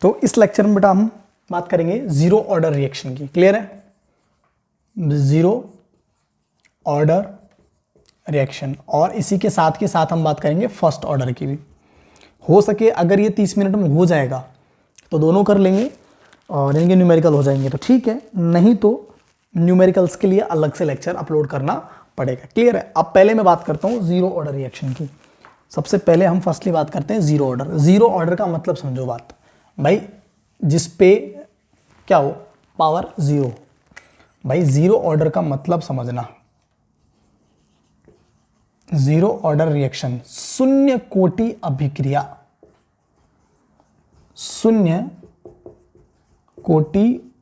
तो इस लेक्चर में बेटा हम बात करेंगे जीरो ऑर्डर रिएक्शन की। क्लियर है? जीरो ऑर्डर रिएक्शन, और इसी के साथ हम बात करेंगे फर्स्ट ऑर्डर की भी। हो सके अगर ये 30 मिनट में हो जाएगा तो दोनों कर लेंगे और इनके न्यूमेरिकल हो जाएंगे तो ठीक है, नहीं तो न्यूमेरिकल्स के लिए अलग से लेक्चर अपलोड करना पड़ेगा। क्लियर है? अब पहले मैं बात करता हूँ जीरो ऑर्डर रिएक्शन की। सबसे पहले हम फर्स्टली बात करते हैं जीरो ऑर्डर। जीरो ऑर्डर का मतलब समझो बात भाई, जिस पे क्या हो, पावर जीरो। भाई जीरो ऑर्डर का मतलब समझना, जीरो ऑर्डर रिएक्शन, शून्य कोटि अभिक्रिया, शून्य कोटि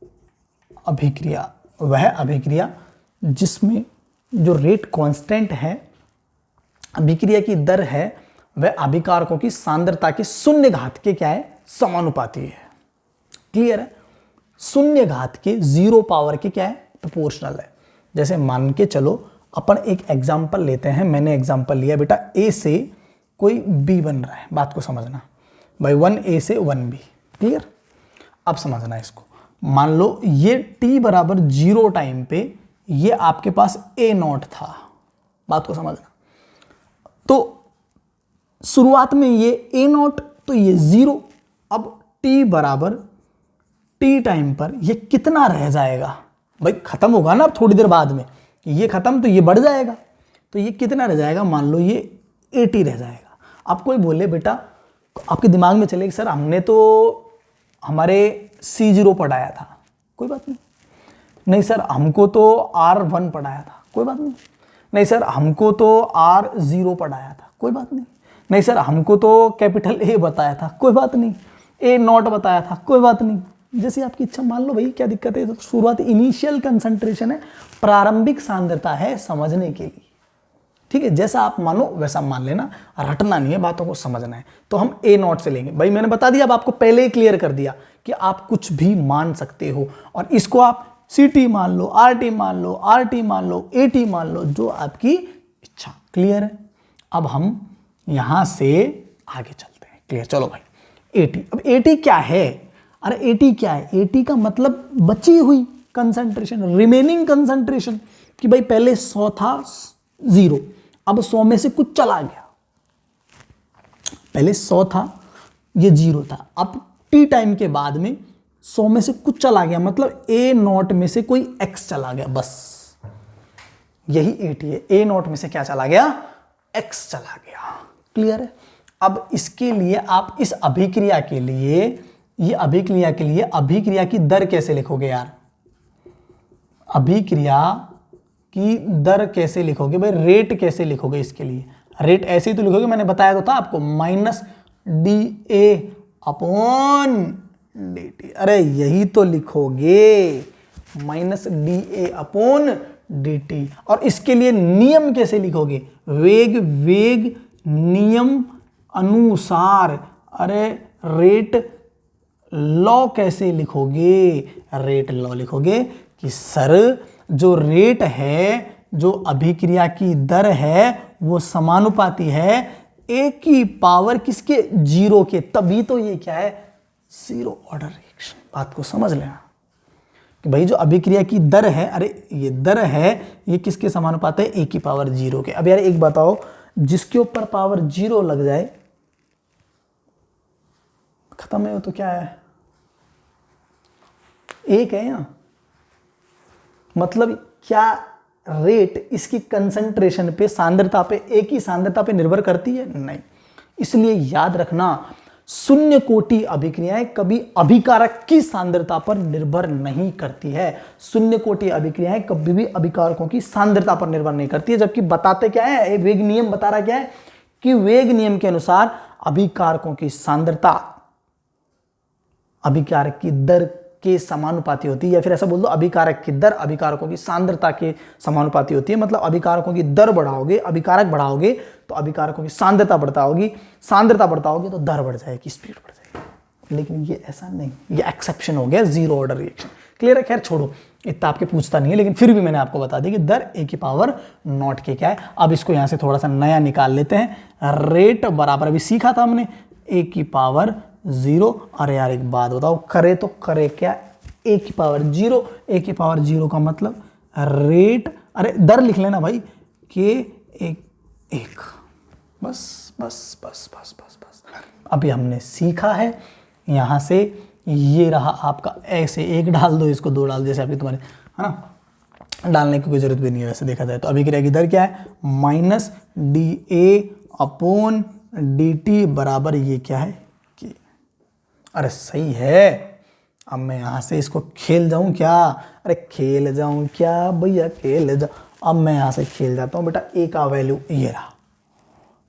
अभिक्रिया, वह अभिक्रिया जिसमें जो रेट कांस्टेंट है, अभिक्रिया की दर है, वह अभिकारकों की सांद्रता के शून्य घात के क्या है, समानुपाती है। क्लियर है? शून्य घात के जीरो पावर के क्या है, प्रोपोर्शनल है। जैसे मान के चलो अपन एक एग्जांपल लेते हैं, मैंने एग्जांपल लिया बेटा ए से कोई बी बन रहा है, बात को समझना भाई, 1A से 1B। क्लियर? अब समझना इसको। मान लो ये t बराबर 0 टाइम पे ये आपके पास A0 था, बात को समझना। तो शुरुआत में ये A0 तो ये 0, अब t बराबर t टाइम पर ये कितना रह जाएगा भाई, खत्म होगा ना अब थोड़ी देर बाद में, ये खत्म तो ये बढ़ जाएगा, तो ये कितना रह जाएगा, मान लो ये 80 रह जाएगा। अब कोई बोले बेटा, आपके दिमाग में चले कि सर हमने तो हमारे C0 पढ़ाया था, कोई बात नहीं। नहीं सर हमको तो R1 पढ़ाया था, कोई बात नहीं। नहीं सर हमको तो R0 पढ़ाया था, कोई बात नहीं। नहीं सर हमको तो कैपिटल A बताया था, कोई बात नहीं। A0 बताया था, कोई बात नहीं। जैसे आपकी इच्छा, मान लो भाई, क्या दिक्कत है। तो शुरुआत इनिशियल कंसंट्रेशन है, प्रारंभिक सांद्रता है समझने के लिए। ठीक है, जैसा आप मानो वैसा मान लेना, रटना नहीं है, बातों को समझना है। तो हम A0 से लेंगे भाई, मैंने बता दिया, अब आपको पहले ही क्लियर कर दिया कि आप कुछ भी मान सकते हो, और इसको आप CT मान लो, RT मान लो, RT मान लो, AT मान लो, जो आपकी इच्छा। क्लियर है? अब हम यहां से आगे चलते हैं। क्लियर? चलो भाई AT। अब AT क्या है? अरे AT क्या है? AT का मतलब बची हुई कंसंट्रेशन, रिमेनिंग कंसंट्रेशन, कि भाई पहले 100 था 0, अब 100 में से कुछ चला गया। पहले 100 था, ये 0 था, अब T टाइम के बाद में 100 में से कुछ चला गया, मतलब A0 में से कोई X चला गया, बस यही AT है। A0 में से क्या चला गया? X चला गया। क्लियर है? अब इसके लिए आप इस अभिक्रिया के लिए, ये अभिक्रिया के लिए अभिक्रिया की दर कैसे लिखोगे यार? अभिक्रिया की दर कैसे लिखोगे भाई? रेट कैसे लिखोगे? इसके लिए रेट ऐसे ही तो लिखोगे, मैंने बताया तो था आपको, -dA अपॉन dt। अरे यही तो लिखोगे, -dA अपॉन dt। और इसके लिए नियम कैसे लिखोगे? वेग नियम अनुसार। अरे रेट लॉ कैसे लिखोगे? रेट लॉ लिखोगे कि सर जो रेट है, जो अभिक्रिया की दर है, वो समानुपाती है A की पावर किसके? 0 के। तभी तो ये क्या है? Zero order reaction. बात को समझ लेना कि भाई जो अभिक्रिया की दर है, अरे ये दर है, ये किसके समानुपात है? A की पावर 0 के। अब यार एक बताओ, जिसके ऊपर पावर 0 लग जाए खत्म है, वो तो क्या है? 1 है यहाँ। मतलब क्या रेट इसकी कंसंट्रेशन पे, सांद्रता पे, एक ही सांद्रता पे निर्भर करती है? नहीं। इसलिए याद रखना, शून्य कोटि अभिक्रियाएं कभी अभिकारक की सांद्रता पर निर्भर नहीं करती है। शून्य कोटि अभिक्रियाएं कभी भी अभिकारकों की सांद्रता पर निर्भर नहीं करती है। जबकि बताते क्या है, एक वेग नियम बता रहा क्या है कि वेग नियम के अनुसार अभिकारकों की सांद्रता अभिकारक की दर के समानुपाती होती है, या फिर ऐसा बोल दो, अभिकारक की दर अभिकारकों की सांद्रता के समानुपाती होती है। मतलब अभिकारकों की दर बढ़ाओगे, अभिकारक बढ़ाओगे तो अभिकारकों की सांद्रता बढ़ता होगी, सांद्रता बढ़ता होगी तो दर बढ़ जाएगी, स्पीड बढ़ जाएगी। लेकिन ये ऐसा नहीं, ये एक्सेप्शन हो गया जीरो ऑर्डर रिएक्शन। क्लियर है? खैर छोड़ो, इतना आपके पूछता नहीं है, लेकिन फिर भी मैंने आपको बता दिया कि दर A की पावर नॉट के क्या है। अब इसको यहां से थोड़ा सा नया निकाल लेते हैं। रेट बराबर, अभी सीखा था हमने, A की पावर 0। अरे यार एक बात बताओ, करे तो करे क्या, a की पावर 0, a की पावर 0 का मतलब रेट, अरे दर लिख लेना भाई, के एक। बस बस बस बस बस बस। अभी हमने सीखा है यहाँ से, ये रहा आपका, ऐसे एक डाल दो, इसको दो डाल दो, जैसे अभी तुम्हारे, है ना, डालने की कोई जरूरत भी नहीं है वैसे देखा जाए तो। अभिक्रिया की दर क्या है, minus D a upon d T बराबर ये क्या है कि, अरे सही है। अब मैं यहाँ से इसको खेल जाऊँ क्या, अरे खेल जाऊँ क्या भैया, खेल जाऊँ। अब मैं यहाँ से खेल जाता हूँ बेटा, ए का वैल्यू ये रहा,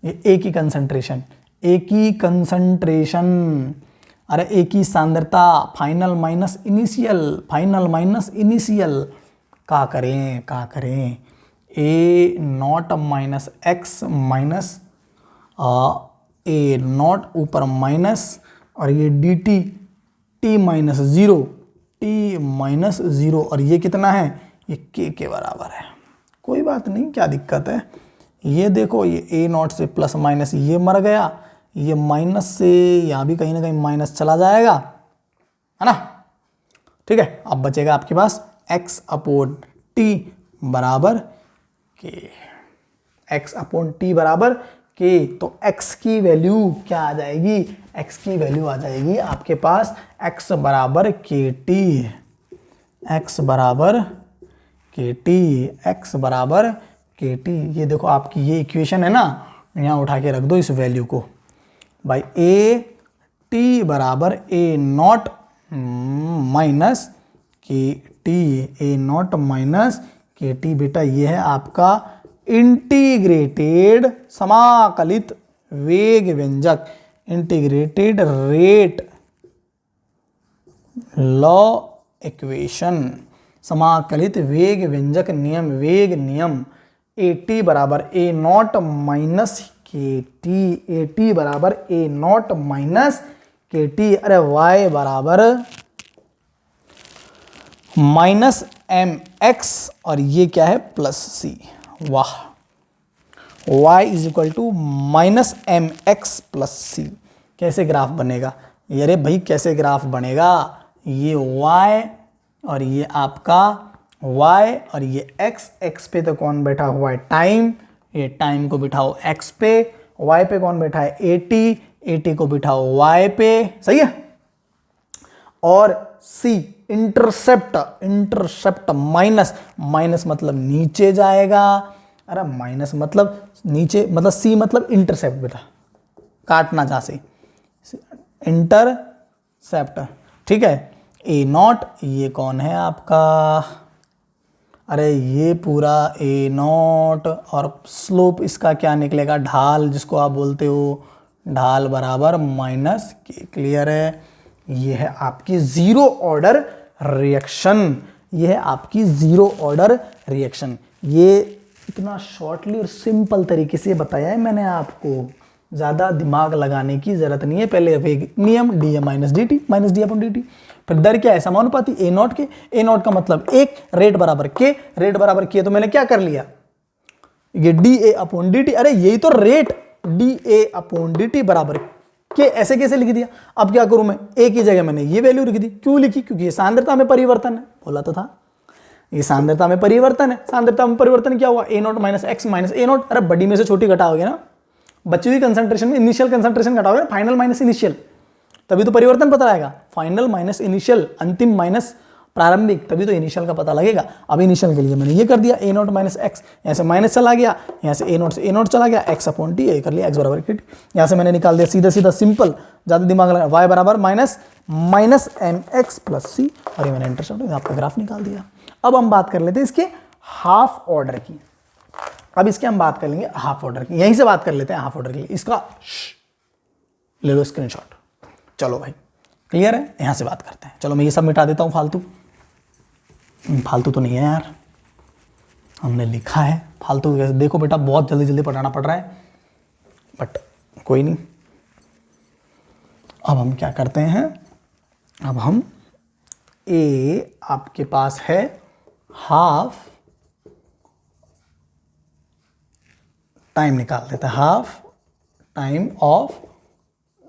ये ए की कंसंट्रेशन, ए की कंसंट्रेशन, अरे ए की सांद्रता, final minus initial, final minus initial, का करें, A not minus x minus A naught ऊपर माइनस, और ये D T, T minus zero, T minus zero, और ये कितना है, ये के बराबर है। कोई बात नहीं, क्या दिक्कत है, ये देखो, ये ए नॉट से प्लस माइनस ये मर गया, ये माइनस से यहाँ भी कहीं ना कहीं माइनस चला जाएगा, है ना। ठीक है, अब बचेगा आपके पास x अपॉन टी बराबर के, x अपॉन टी बराबर के, तो x की वैल्यू क्या आ जाएगी, x की वैल्यू आ जाएगी आपके पास x बराबर के टी, x बराबर के टी, x बराबर के टी। ये देखो आपकी ये इक्वेशन है ना, यहाँ उठा के रख दो इस वैल्यू को भाई, ए टी बराबर a not minus k t, A not minus k T, बेटा ये है आपका इंटीग्रेटेड समाकलित वेग व्यंजक, इंटीग्रेटेड रेट लॉ इक्वेशन, समाकलित वेग व्यंजक नियम, वेग नियम, ए टी बराबर a not minus k t, a T बराबर a not minus k t, अरे वाई बराबर माइनस एम एक्स, और ये क्या है प्लस सी, वाह, y is equal to minus m x plus c. कैसे ग्राफ बनेगा, अरे भाई कैसे ग्राफ बनेगा, ये y और ये आपका y और ये x, x पे तो कौन बैठा हुआ है टाइम, ये टाइम को बिठाओ x पे, y पे कौन बैठा है 80, 80 को बिठाओ y पे, सही है। और c intercept, intercept minus, minus मतलब नीचे जाएगा, अरे माइनस मतलब नीचे, मतलब c मतलब इंटरसेप्ट बेटा, काटना जहाँ से, इंटरसेप्ट, ठीक है। ए नॉट ये कौन है आपका, अरे ये पूरा ए नॉट, और स्लोप इसका क्या निकलेगा, ढाल जिसको आप बोलते हो, ढाल बराबर माइनस के, क्लियर है। ये है आपकी जीरो ऑर्डर रिएक्शन, ये है आपकी जीरो ऑर्डर रिएक्शन। ये इतना शॉर्टली और सिंपल तरीके से बताया है मैंने आपको, ज़्यादा दिमाग लगाने की जरूरत नहीं है। पहले वेग नियम D A minus D T, minus D upon d T, फिर दर क्या है समानुपाती ए नॉट के, ए नॉट का मतलब एक, रेट बराबर के, रेट बराबर के, तो मैंने क्या कर लिया, ये D a upon d T, अरे यही तो rate, D a upon d T बराबर के, ऐसे कैसे लिख दिया। अब क्या करूं मैं, ए की जगह मैंने ये वैल्यू लिख दी, क्यों लिखी, क्योंकि ये सांद्रता में परिवर्तन है, बोला तो था ये सांद्रता में परिवर्तन है। सांद्रता में परिवर्तन क्या हुआ, a not minus x minus A nought, अरे बड़ी में से छोटी घटाओगे ना, बची हुई कंसंट्रेशन में इनिशियल कंसंट्रेशन घटाओगे ना, फाइनल माइनस इनिशियल, तभी तो परिवर्तन पता लगेगा। फाइनल माइनस इनिशियल, अंतिम माइनस प्रारंभिक, तभी तो इनिशियल का पता लगेगा। अब इनिशियल के लिए मैंने ये कर दिया, ए नॉट माइनस एक्स, यहाँ से माइनस चला गया, यहाँ से ए नॉट चला गया, एक्स अपॉन टी, ये कर लिया, एक्स बराबर के टी, यहाँ से मैंने निकाल दिया सीधा सीधा सिंपल, ज़्यादा दिमाग लगा, वाई बराबर minus minus m x plus c, और ये मैंने इंटरसेप्ट आपका ग्राफ निकाल दिया। अब हम बात कर लेते हैं इसके हाफ ऑर्डर की, अब इसके हम बात कर लेंगे हाफ ऑर्डर की, यहीं से बात कर लेते हैं हाफ ऑर्डर की, इसका ले लो स्क्रीनशॉट। चलो भाई क्लियर है, यहां से बात करते हैं। चलो मैं ये सब मिटा देता हूं, फालतू फालतू तो नहीं है यार, हमने लिखा है फालतू। देखो बेटा बहुत जल्दी जल्दी पढ़ाना पड़ रहा है, बट कोई नहीं। अब हम क्या करते हैं, अब हम ए आपके पास है हाफ टाइम निकाल देते हैं, हाफ टाइम ऑफ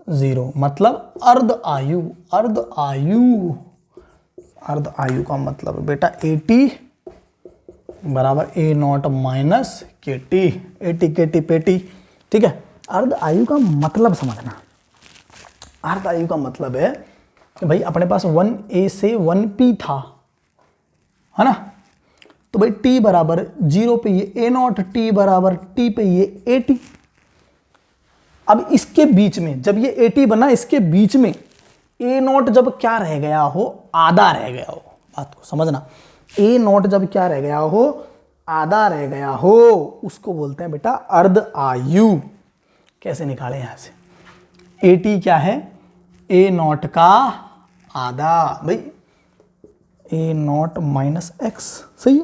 0, मतलब अर्ध आयु। अर्ध आयु, अर्ध आयु का मतलब बेटा AT बराबर A0 minus KT, AT KT पेटी। ठीक है, अर्ध आयु का मतलब समझना। अर्ध आयु का मतलब है कि भाई अपने पास 1A से 1P था, है ना, तो भाई T बराबर 0 पे ये A0, T बराबर T पे ये AT। अब इसके बीच में जब ये AT बना, इसके बीच में A0 जब क्या रह गया हो, आधा रह गया हो, बात को समझना। A0 जब क्या रह गया हो, आधा रह गया हो, उसको बोलते हैं बेटा अर्ध आयु। कैसे निकालें यहां से? AT क्या है? A0 का आधा, भाई A0 माइनस x, सही है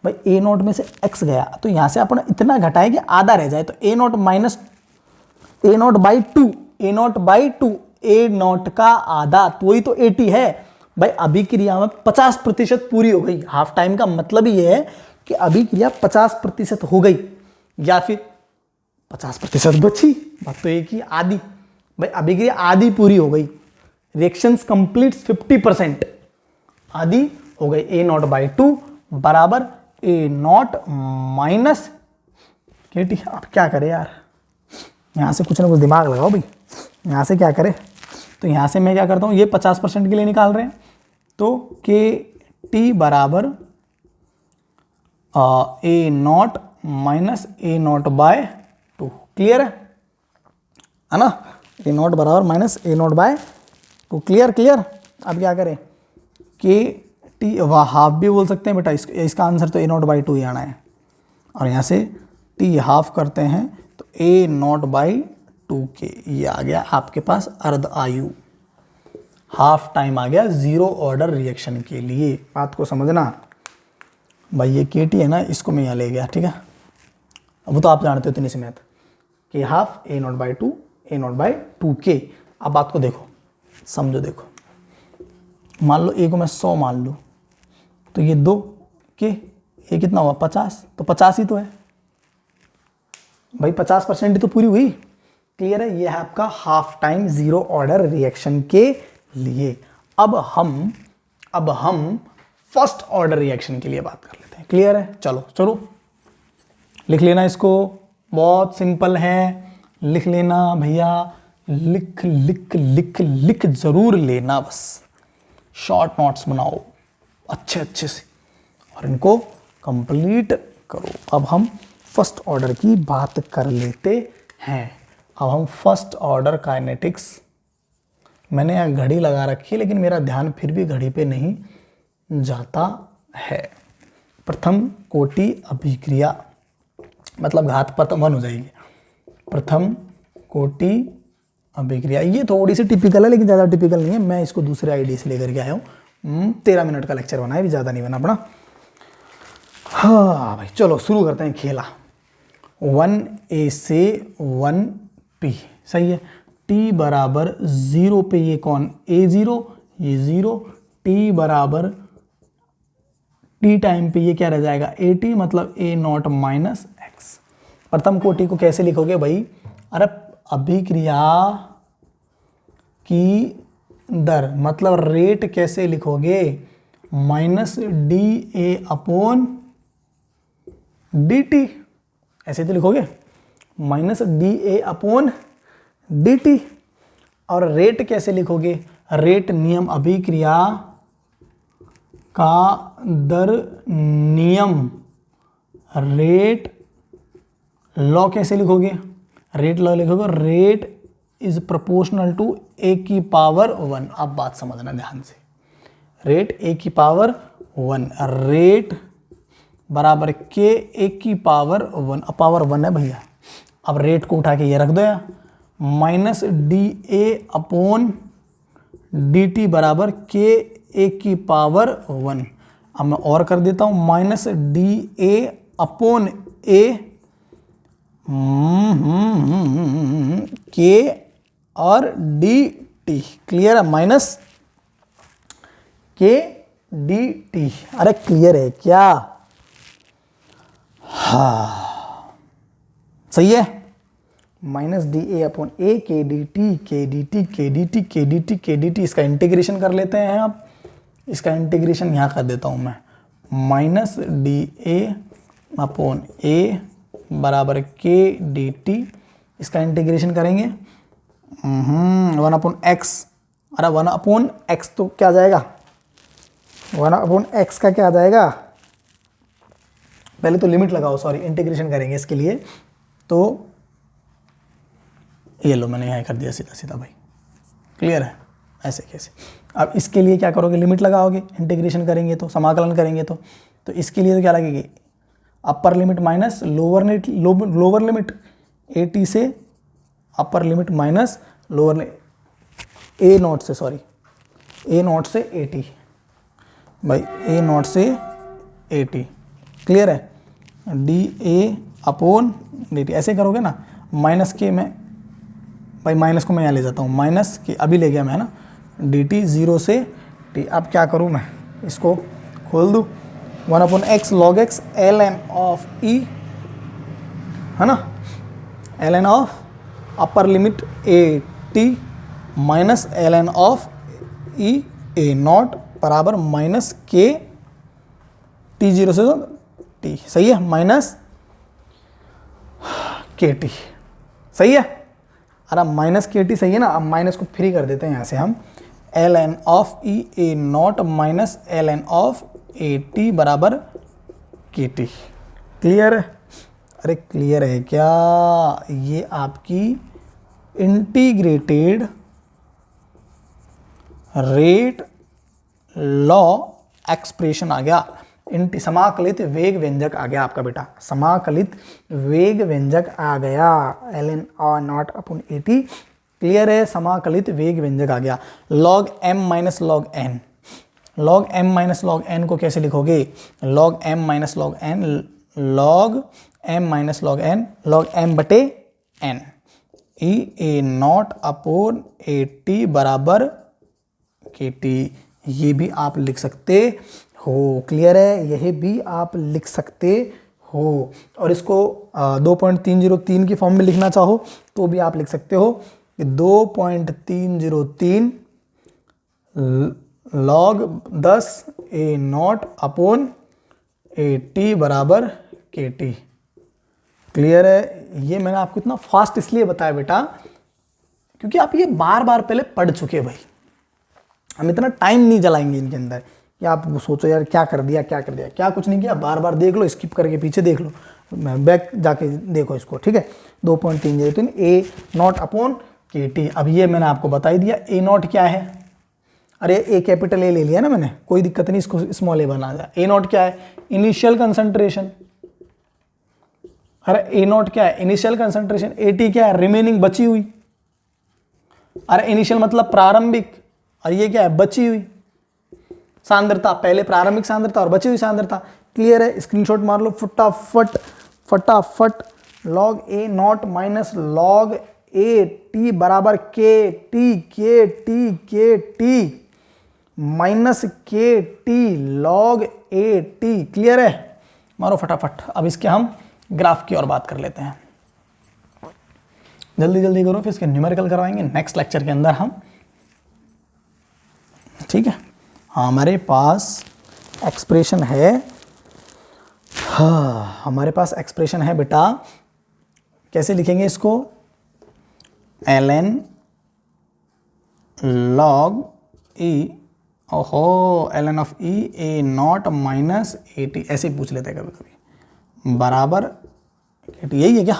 भाई। A0 में से x गया तो यहां से अपन इतना घटाए कि आधा रह जाए, तो A0 minus A0 by 2, A0 by 2, A0 का आधा, तो वही तो AT है भाई। अभिक्रिया में 50% पूरी हो गई। हाफ टाइम का मतलब ये है कि अभिक्रिया 50% हो गई या फिर 50% बची, बात तो एक ही, आधी। भाई अभिक्रिया आधी पूरी हो गई, रिएक्शंस कंप्लीट्स 50%, आधी हो गई। A0 बाई 2 बराबर A0 माइनस KT। अब क्या करें यार, यहां से कुछ ना कुछ दिमाग लगाओ भाई, यहां से क्या करें? तो यहां से मैं क्या करता हूं, ये 50% के लिए निकाल रहे हैं, तो KT बराबर A0 minus A0 bye 2। Clear है ना? A0 बराबर minus A0 bye 2। Clear clear. अब क्या करें? KT हाफ भी बोल सकते हैं बेटा, इसका आंसर तो A0 बाई 2 ही आना है, और यहाँ से T हाफ करते हैं तो A0 बाई 2K, ये आ गया आपके पास अर्ध आयु। हाफ टाइम आ गया जीरो ऑर्डर रिएक्शन के लिए। बात को समझना भाई, ये KT है ना, इसको मैं यहाँ ले गया, ठीक है। अब वो तो आप जानते हो इतनी सी मैथ, कि half A0 by 2, A0 by 2K। अब बात को देखो, समझो, देखो, मान लो A को मैं 100 मान लूँ, तो ये 2K, ये कितना हुआ 50, तो 50 ही तो है भाई, 50% ही तो पूरी हुई। क्लियर है? ये है आपका half time zero order reaction के लिए। अब हम फर्स्ट ऑर्डर रिएक्शन के लिए बात कर लेते हैं। क्लियर है? चलो चलो लिख लेना इसको, बहुत सिंपल है, लिख लेना भैया, लिख लिख लिख लिख जरूर लेना, बस शॉर्ट नोट्स बनाओ अच्छे अच्छे से और इनको कंप्लीट करो। अब हम फर्स्ट ऑर्डर की बात कर लेते हैं। अब हम फर्स्ट ऑर्डर काइनेटिक्स, मैंने यहाँ घड़ी लगा रखी है लेकिन मेरा ध्यान फिर भी घड़ी पे नहीं जाता है। प्रथम कोटि अभिक्रिया, मतलब घात प्रथम 1 हो जाएगी। प्रथम कोटि अभिक्रिया, ये थोड़ी सी टिपिकल है लेकिन ज़्यादा टिपिकल नहीं है। मैं इसको दूसरे आईडी से लेकर के आया हूँ। 13 मिनट का लेक्चर बना है, भी ज़्यादा नहीं बना अपना। हाँ भाई चलो शुरू करते हैं खेला। 1A से 1P, सही है। T बराबर 0 पे ये कौन, A0, ये 0। T बराबर T टाइम पे ये क्या रह जाएगा, AT, मतलब A0 माइनस x। प्रथम कोटि को कैसे लिखोगे भाई? अरे अभिक्रिया की दर मतलब रेट कैसे लिखोगे? माइनस dA अपॉन dt, ऐसे तो लिखोगे, माइनस dA अपॉन dt। और रेट कैसे लिखोगे? रेट नियम अभिक्रिया का दर नियम, रेट लॉ कैसे लिखोगे? रेट लॉ लिखोगे, rate is proportional to a की पावर 1। अब बात समझना ध्यान से, रेट a की पावर 1, रेट बराबर के a की पावर 1, अब पावर 1 है भैया। अब रेट को उठा के ये रख दो यहाँ, माइनस dA अपॉन dt बराबर के a की पावर 1। अब मैं और कर देता हूँ, माइनस dA अपॉन a के और dt। क्लियर है? माइनस के dt। अरे क्लियर है क्या? हाँ सही है। माइनस डी ए अपॉन ए के डी टी के डी टी के डी टी के डी टी के डी टी। इसका इंटीग्रेशन कर लेते हैं आप, इसका इंटीग्रेशन यहाँ कर देता हूँ मैं, माइनस डी ए अपॉन ए बराबर के डी टी। इसका इंटीग्रेशन करेंगे 1 अपॉन एक्स। अरे 1 अपॉन एक्स तो क्या आ जाएगा, 1 अपॉन एक्स का क्या आ जाएगा, पहले तो लिमिट लगाओ, सॉरी इंटीग्रेशन करेंगे इसके लिए। तो ये लो मैंने यहाँ कर दिया सीधा सीधा भाई, क्लियर है। ऐसे कैसे, अब इसके लिए क्या करोगे, लिमिट लगाओगे, इंटीग्रेशन करेंगे तो, समाकलन करेंगे तो इसके लिए तो क्या लगेगी, upper limit minus lower limit a t से, upper limit minus lower a nought से, सॉरी ए नॉट से ए टी भाई, ए नॉट से ए टी, क्लियर है। D a upon d t, ऐसे करोगे ना, माइनस के में भाई, माइनस को मैं यहाँ ले जाता हूँ, माइनस के अभी ले गया मैं ना, डी टी 0 से टी। अब क्या करूँ मैं, इसको खोल दूँ, 1 upon x log x l N of e, है ना, l N of upper limit a t minus L N of E A nought बराबर माइनस के टी 0 से टी, सही है, माइनस के टी, सही है। अरे माइनस के टी सही है ना, अब माइनस को फ्री कर देते हैं यहाँ से हम, L N of E A not minus L N of A T बराबर के टी, क्लियर है। अरे क्लियर है क्या, ये आपकी इंटीग्रेटेड रेट लॉ एक्सप्रेशन आ गया, समाकलित वेग व्यंजक आ गया आपका बेटा, समाकलित वेग व्यंजक आ गया, एल एन और nought upon a t, clear है, समाकलित वेग व्यंजक आ गया। Log m minus log n, log m minus log n को कैसे लिखोगे, log m minus log n, log m minus log n, log m बटे n, e A nought upon a T बराबर के टी, ये भी आप लिख सकते हो, क्लियर है, यही भी आप लिख सकते हो। और इसको 2.303 की फॉर्म में लिखना चाहो तो भी आप लिख सकते हो कि 2.303 log 10 A nought upon a T बराबर के टी, क्लियर है। ये मैंने आपको इतना फास्ट इसलिए बताया बेटा क्योंकि आप ये बार बार पहले पढ़ चुके भाई, हम इतना टाइम नहीं जलाएंगे इनके अंदर कि आप सोचो यार क्या कर दिया क्या कर दिया, क्या कुछ नहीं किया, बार बार देख लो, स्किप करके पीछे देख लो, बैक जाके देखो इसको, ठीक है। 2.303 ए नॉट अपॉन के टी, अब ये मैंने आपको बता ही दिया ए नॉट क्या है, अरे ए कैपिटल ए ले लिया ना मैंने, कोई दिक्कत नहीं, इसको स्मॉल ए बना दिया। ए नॉट क्या है, इनिशियल कंसंट्रेशन, अरे ए नॉट क्या है, इनिशियल कंसंट्रेशन, ए टी क्या है, रिमेनिंग बची हुई, अरे इनिशियल मतलब प्रारंभिक, और ये क्या है, बची हुई सांद्रता, पहले प्रारंभिक सांद्रता और बची हुई सांद्रता, क्लियर है। स्क्रीनशॉट मार लो फटाफट फटाफट, log A not minus log A T बराबर के T minus k T log ए टी, क्लियर है, मारो फटाफट। अब इसके हम ग्राफ की और बात कर लेते हैं, जल्दी जल्दी करो, फिर इसके न्यूमेरिकल करवाएंगे नेक्स्ट लेक्चर के अंदर हम, ठीक है। हमारे पास एक्सप्रेशन है, हाँ हमारे पास एक्सप्रेशन है बेटा, कैसे लिखेंगे इसको, एल एन लॉग ई, ओहो L N of E A not minus A T, ऐसे ही पूछ लेते हैं कभी कभी, बराबर के टी, यही है क्या,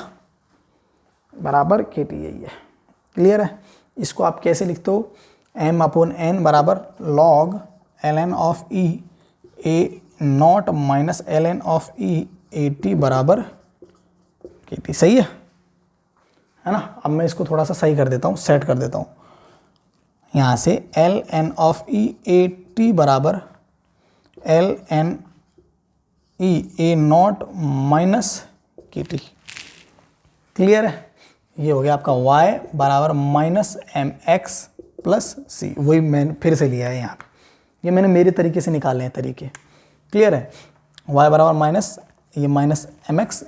बराबर के टी, यही है, क्लियर है। इसको आप कैसे लिखते हो, एम अपॉन एन बराबर log L N of E A not minus L N of E A T बराबर के टी, सही है ना। अब मैं इसको थोड़ा सा सही कर देता हूँ, सेट कर देता हूँ, यहाँ से l N of E A T बराबर l n e A not minus k t, clear है। ये हो गया आपका y बराबर minus m x plus c, वही मैंने फिर से लिया है यहाँ पे, ये मैंने मेरे तरीके से निकाले हैं तरीके, क्लियर है। y बराबर माइनस, ये माइनस एम एक्स,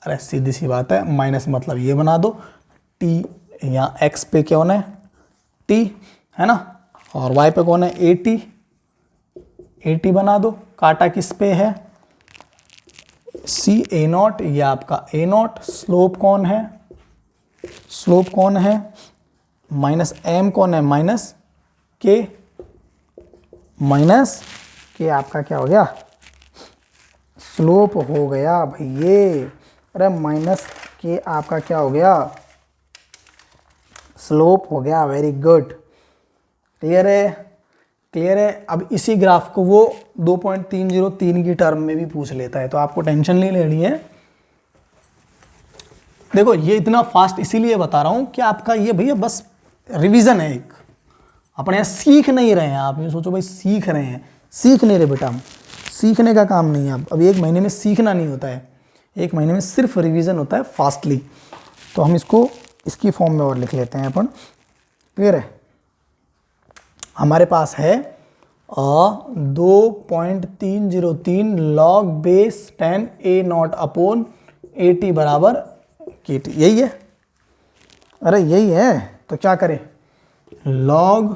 अरे सीधी सी बात है, माइनस मतलब ये बना दो, टी, यहाँ एक्स पे कौन है टी है ना, और वाई पे कौन है ए टी बना दो। काटा किस पे है सी ए नॉट, ये आपका ए नॉट। स्लोप कौन है माइनस एम कौन है माइनस के आपका क्या हो गया स्लोप हो गया भाई ये। अरे माइनस के आपका क्या हो गया स्लोप हो गया। वेरी गुड, क्लियर है। अब इसी ग्राफ को वो 2.303 की टर्म में भी पूछ लेता है, तो आपको टेंशन नहीं लेनी है। देखो ये इतना फास्ट इसीलिए बता रहा हूं कि आपका ये भैया बस रिवीजन है एक, अपने यहाँ सीख नहीं रहे हैं। आप ये सोचो भाई सीख रहे हैं, सीख नहीं रहे बेटा, हम सीखने का काम नहीं है। अब एक महीने में सीखना नहीं होता है, एक महीने में सिर्फ रिवीजन होता है फास्टली। तो हम इसको इसकी फॉर्म में और लिख लेते हैं अपन, क्लियर है। हमारे पास है 2.303 log base 10 A nought upon a T बराबर के टी, यही है। अरे यही है, तो क्या करें log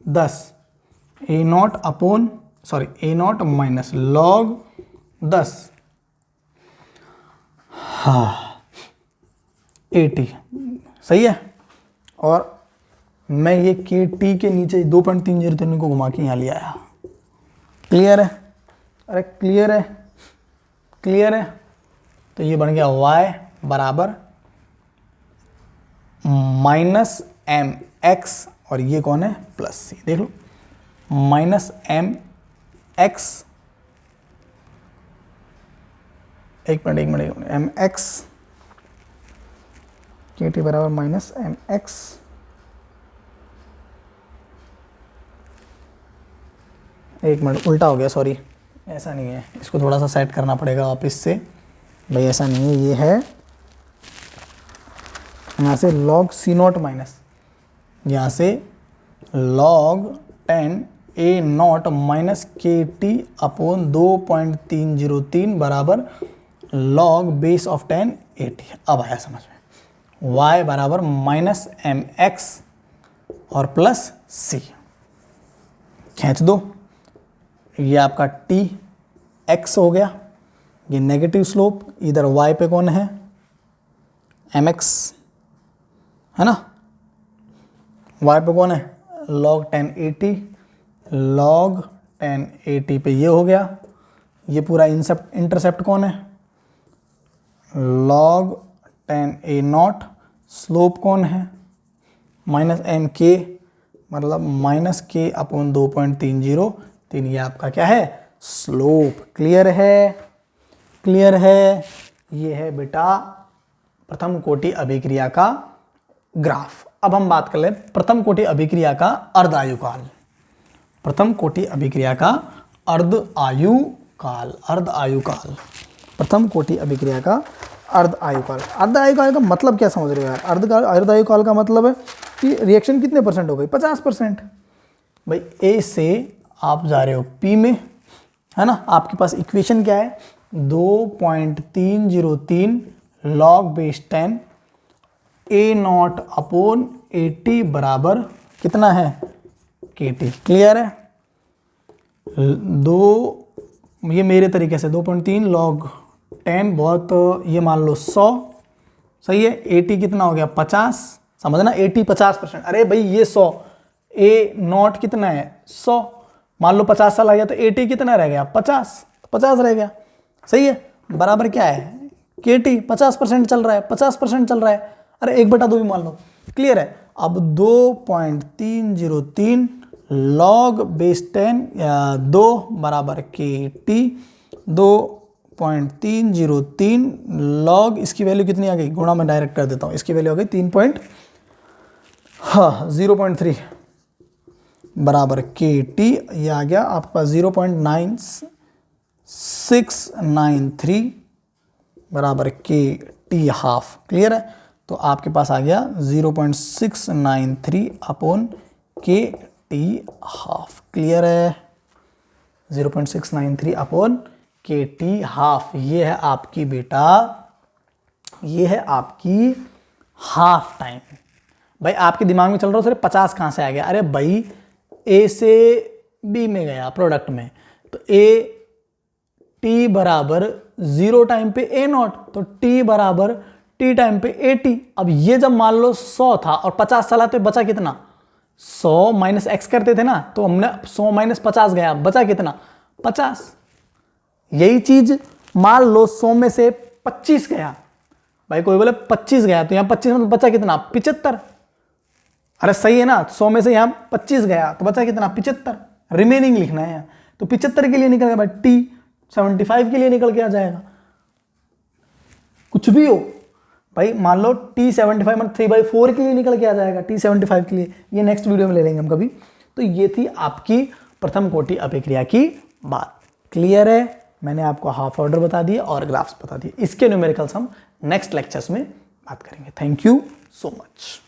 10 A nought upon A not minus log 10 A T, सही है। और मैं ये के टी के नीचे 2.303 को घुमा के यहाँ ले आया। क्लियर है, अरे क्लियर है। तो ये बन गया y बराबर माइनस एम एक्स, और ये कौन है प्लस सी, देख लो माइनस एम एक्स, एक मिनट एम एक्स के टी बराबर माइनस एम एक्स, एक मिनट उल्टा हो गया, सॉरी ऐसा नहीं है, इसको थोड़ा सा सेट करना पड़ेगा वापस से भाई, ऐसा नहीं है, ये है यहाँ से log सी नॉट माइनस यहाँ से log 10 A not minus k T upon 2.303 बराबर log base of 10 A T. अब आया समझ में, y बराबर माइनस एम एक्स और प्लस सी, खींच दो, ये आपका टी एक्स हो गया, ये नेगेटिव स्लोप, इधर y पे कौन है एम एक्स है ना, y पे कौन है log 1080, log 1080 पे ये हो गया, ये पूरा इंटरसेप्ट कौन है log 10 ए नॉट, स्लोप कौन है माइनस एम के, मतलब माइनस के अपॉन 2.303, ये आपका क्या है स्लोप। क्लियर है। ये है बेटा प्रथम कोटि अभिक्रिया का ग्राफ। अब हम बात कर ले प्रथम कोटि अभिक्रिया का अर्ध आयुकाल। प्रथम कोटि अभिक्रिया का अर्ध आयुकाल, प्रथम कोटि अभिक्रिया का अर्ध आयुकाल। अर्ध आयुकाल का मतलब क्या समझ रहे हो यार? अर्ध आयुकाल का मतलब है कि रिएक्शन कितने परसेंट हो गई 50%। भाई ए से आप जा रहे हो पी में, है ना, आपके पास इक्वेशन क्या है 2.303 log base 10 A nought upon a T बराबर कितना है के टी। क्लियर है, ये मेरे तरीके से 2.3 log 10 बहुत, ये मान लो 100, सही है। ए टी कितना हो गया 50, समझना ए टी 50%। अरे भाई ये 100, ए नॉट कितना है 100, मान लो 50 साल आ गया तो ए टी कितना रह गया 50 रह गया, सही है। बराबर क्या है के टी 50% चल रहा है, 50% चल रहा है, अरे 1/2 भी मान लो। क्लियर है। अब 2.303 log बेस 10 2 बराबर के टी, 2.303 log, इसकी वैल्यू कितनी आ गई, गुणा में डायरेक्ट कर देता हूँ, इसकी वैल्यू आ गई 0.3 बराबर के टी, ये आ गया आपका 0.9693 बराबर के टी हाफ। क्लियर है, तो आपके पास आ गया 0.693 अपॉन के टी हाफ। क्लियर है, 0.693 अपॉन के टी हाफ। ये है आपकी बेटा, ये है आपकी हाफ टाइम। भाई आपके दिमाग में चल रहा हो सिर्फ 50 कहाँ से आ गया? अरे भाई ए से बी में गया प्रोडक्ट में, तो ए टी बराबर 0 टाइम पे ए नॉट, तो टी बराबर टी टाइम पे ए टी। अब ये जब मान लो 100 था और 50 चला तो बचा कितना? 100 माइनस एक्स करते थे ना, तो हमने 100 माइनस 50 गया, बचा कितना? 50। यही चीज मान लो 100 में से 25 गया, भाई कोई बोले 25 गया, तो यहां 25 में बचा कितना? 75। अरे सही है ना, 100 में से यहां 25 गया तो बचा कितना? 75। रिमेनिंग लिखना है यहाँ, तो 75 के लिए निकल गया भाई, टी 75 के लिए निकल के आ जाएगा। कुछ भी हो भाई, मान लो टी 75 मतलब 3/4 के लिए निकल के आ जाएगा, टी 75 के लिए। ये नेक्स्ट वीडियो में ले लेंगे हम कभी। तो ये थी आपकी प्रथम कोटि अभिक्रिया की बात। क्लियर है? मैंने आपको हाफ ऑर्डर बता दिए और ग्राफ्स बता दिए। इसके न्यूमेरिकल्स हम नेक्स्ट लेक्चर्स में बात करेंगे। Thank you so much.